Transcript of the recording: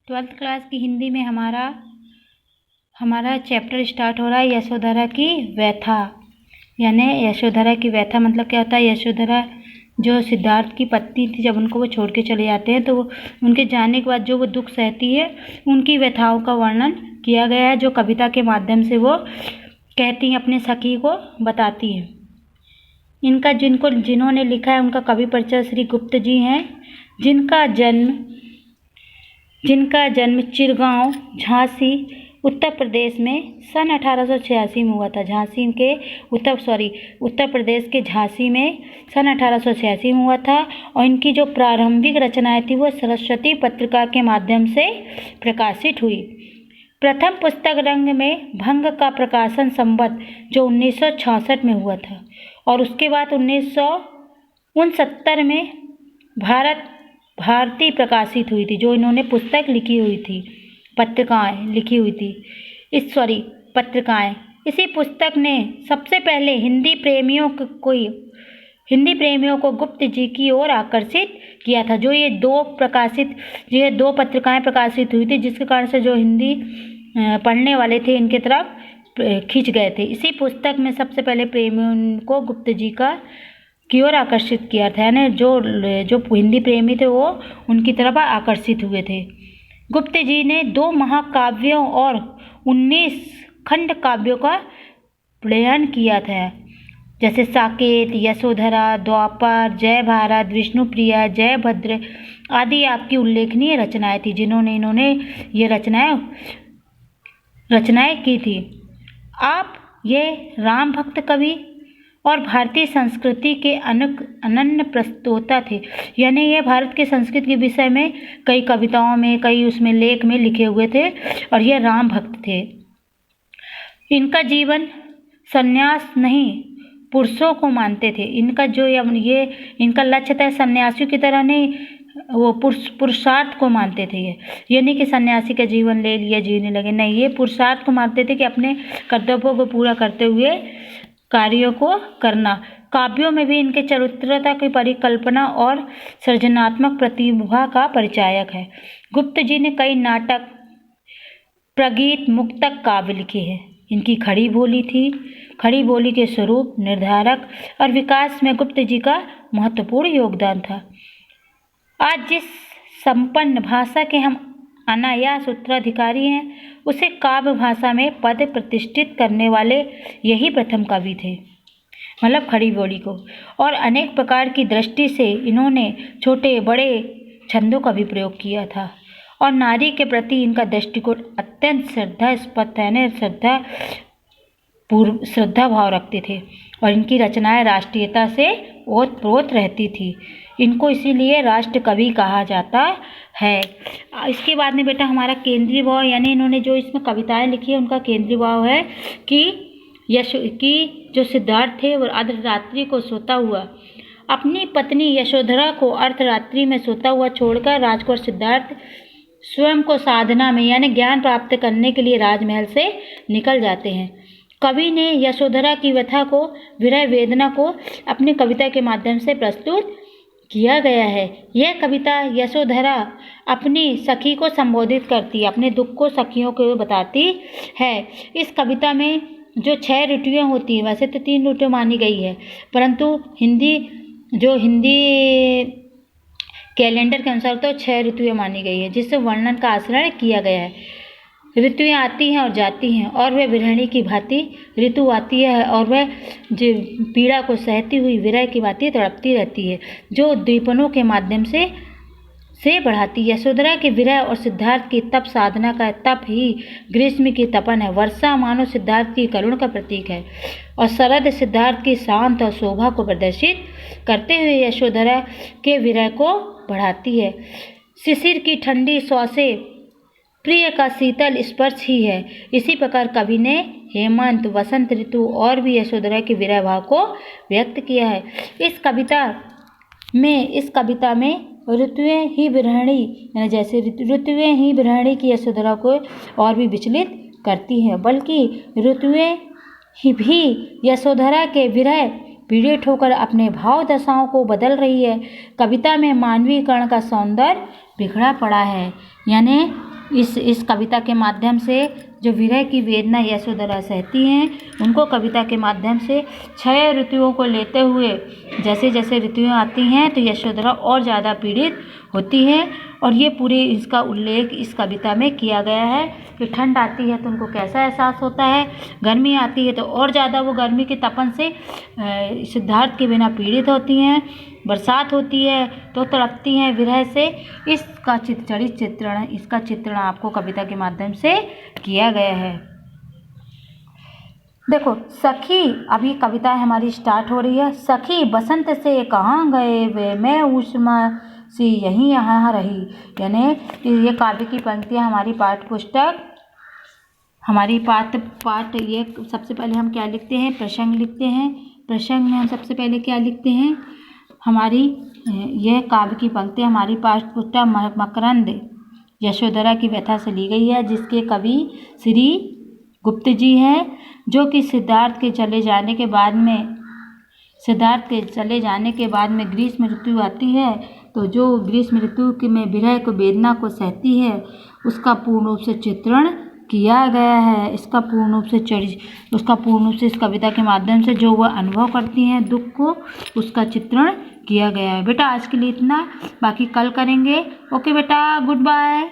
Twelfth class की हिंदी में हमारा चैप्टर स्टार्ट हो रहा है यशोधरा की व्यथा। यानी यशोधरा की व्यथा मतलब क्या होता है। यशोधरा जो सिद्धार्थ की पत्नी थी, जब उनको वो छोड़ के चले जाते हैं तो उनके जाने के बाद जो वो दुख सहती है, उनकी व्यथाओं का वर्णन किया गया है, जो कविता के माध्यम से वो कहती हैं, अपने सखी को बताती हैं। इनका जिन्होंने लिखा है उनका कवि परिचय श्री गुप्त जी हैं, जिनका जन्म चिरगांव झांसी उत्तर प्रदेश में सन 1886 में हुआ था। उत्तर प्रदेश के झांसी में सन 1886 में हुआ था। और इनकी जो प्रारंभिक रचनाएं थी वो सरस्वती पत्रिका के माध्यम से प्रकाशित हुई। प्रथम पुस्तक रंग में भंग का प्रकाशन संवत जो 1966 में हुआ था, और उसके बाद 1969 में भारती प्रकाशित हुई थी, जो इन्होंने पुस्तक लिखी हुई थी, पत्रिकाएं। इसी पुस्तक ने सबसे पहले हिंदी प्रेमियों को गुप्त जी की ओर आकर्षित किया था। जो ये दो पत्रिकाएं प्रकाशित हुई थी, जिसके कारण से जो हिंदी पढ़ने वाले थे इनके तरफ खींच गए थे। इसी पुस्तक में सबसे पहले प्रेमियों को गुप्त जी की ओर आकर्षित किया था, यानी जो हिंदी प्रेमी थे वो उनकी तरफ आकर्षित हुए थे। गुप्त जी ने 2 महाकाव्यों और 19 खंड काव्यों का प्रयण किया था, जैसे साकेत, यशोधरा, द्वापर, जय भारत, विष्णुप्रिया, जयभद्र आदि आपकी उल्लेखनीय रचनाएं थी, इन्होंने ये रचनाएं की थी। आप ये राम भक्त कवि और भारतीय संस्कृति के अनन्य प्रस्तोता थे, यानी ये भारत के संस्कृति के विषय में कई कविताओं में, कई उसमें लेख में लिखे हुए थे, और ये राम भक्त थे। इनका जीवन संन्यास नहीं, पुरुषों को मानते थे। इनका लक्ष्य था सन्यासियों की तरह नहीं, वो पुरुषार्थ को मानते थे। ये नहीं कि सन्यासी का जीवन ले लिया जीने लगे, नहीं, ये पुरुषार्थ को मानते थे कि अपने कर्तव्यों को पूरा करते हुए कार्यों को करना। काव्यों में भी इनके चरित्रता की परिकल्पना और सृजनात्मक प्रतिभा का परिचायक है। गुप्त जी ने कई नाटक, प्रगीत, मुक्तक काव्य लिखे हैं। इनकी खड़ी बोली के स्वरूप, निर्धारक और विकास में गुप्त जी का महत्वपूर्ण योगदान था। आज जिस संपन्न भाषा के हम अनायास उत्तराधिकारी हैं, उसे काव्य भाषा में पद प्रतिष्ठित करने वाले यही प्रथम कवि थे, मतलब खड़ी बोली को। और अनेक प्रकार की दृष्टि से इन्होंने छोटे बड़े छंदों का भी प्रयोग किया था, और नारी के प्रति इनका दृष्टिकोण अत्यंत श्रद्धा भाव रखते थे, और इनकी रचनाएं राष्ट्रीयता से ओतप्रोत रहती थी। इनको इसीलिए राष्ट्र कवि कहा जाता है। इसके बाद में बेटा हमारा केंद्रीय भाव, यानी इन्होंने जो इसमें कविताएं लिखी है उनका केंद्रीय भाव है कि जो सिद्धार्थ थे वो अर्धरात्रि को सोता हुआ अपनी पत्नी यशोधरा को अर्धरात्रि में सोता हुआ छोड़कर राजकुमार सिद्धार्थ स्वयं को साधना में यानी ज्ञान प्राप्त करने के लिए राजमहल से निकल जाते हैं। कवि ने यशोधरा की व्यथा को, विरह वेदना को अपनी कविता के माध्यम से प्रस्तुत किया गया है। यह कविता यशोधरा अपनी सखी को संबोधित करती है, अपने दुख को सखियों को बताती है। इस कविता में जो 6 ऋतुएं होती हैं, वैसे तो 3 ऋतुएं मानी गई है, परंतु हिंदी कैलेंडर के अनुसार तो 6 ऋतुएं मानी गई है, जिससे वर्णन का आचरण किया गया है। ऋतुएं आती हैं और जाती हैं, और वह विरहिणी की भांति ऋतु आती है, और वह जो पीड़ा को सहती हुई विरह की भांति तड़पती रहती है, जो दीपनों के माध्यम से बढ़ाती है। यशोधरा के विरह और सिद्धार्थ की तप साधना का तप ही ग्रीष्म की तपन है। वर्षा मानो सिद्धार्थ की करुण का प्रतीक है, और शरद सिद्धार्थ की शांत और शोभा को प्रदर्शित करते हुए यशोधरा के विरह को बढ़ाती है। शिशिर की ठंडी श्वासे प्रिय का शीतल स्पर्श ही है। इसी प्रकार कवि ने हेमंत, वसंत ऋतु और भी यशोधरा के विरह भाव को व्यक्त किया है। इस कविता में ऋतुएं ही विरहिणी की यशोधरा को और भी विचलित करती हैं, बल्कि ऋतुएं ही भी यशोधरा के विरह पीड़ित होकर अपने भाव दशाओं को बदल रही है। कविता में मानवीकरण का सौंदर्य बिखरा पड़ा है, यानी इस कविता के माध्यम से जो विरह की वेदना यशोधरा सहती हैं, उनको कविता के माध्यम से 6 ऋतुओं को लेते हुए जैसे जैसे ऋतुएं आती हैं तो यशोधरा और ज़्यादा पीड़ित होती है। और ये पूरे इसका उल्लेख इस कविता में किया गया है कि ठंड आती है तो उनको कैसा एहसास होता है, गर्मी आती है तो और ज़्यादा वो गर्मी के तपन से सिद्धार्थ के बिना पीड़ित होती हैं, बरसात होती है तो तड़पती हैं विरह से। इसका चित्रण आपको कविता के माध्यम से किया गया है। देखो सखी, अभी कविता हमारी स्टार्ट हो रही है। सखी बसंत से कहाँ गए वे, मैं ऊष्मा सी यहीं यहाँ रही। यानी ये काव्य की पंक्तियाँ हमारी पाठ्य पुस्तक, हमारी पाठ ये सबसे पहले हम क्या लिखते हैं, प्रसंग लिखते हैं। प्रसंग में हम सबसे पहले क्या लिखते हैं, हमारी यह काव्य की पंक्ति हमारी पाठ्य पुस्तक मकरंद यशोधरा की व्यथा से ली गई है, जिसके कवि श्री गुप्त जी हैं, जो कि सिद्धार्थ के चले जाने के बाद में ग्रीष्म ऋतु आती है, तो जो ग्रीष्म ऋतु के में विरह को वेदना को सहती है उसका पूर्ण रूप से चित्रण किया गया है। उसका पूर्ण रूप से इस कविता के माध्यम से जो वह अनुभव करती हैं दुख को, उसका चित्रण किया गया है। बेटा आज के लिए इतना, बाकी कल करेंगे। ओके बेटा, गुड बाय।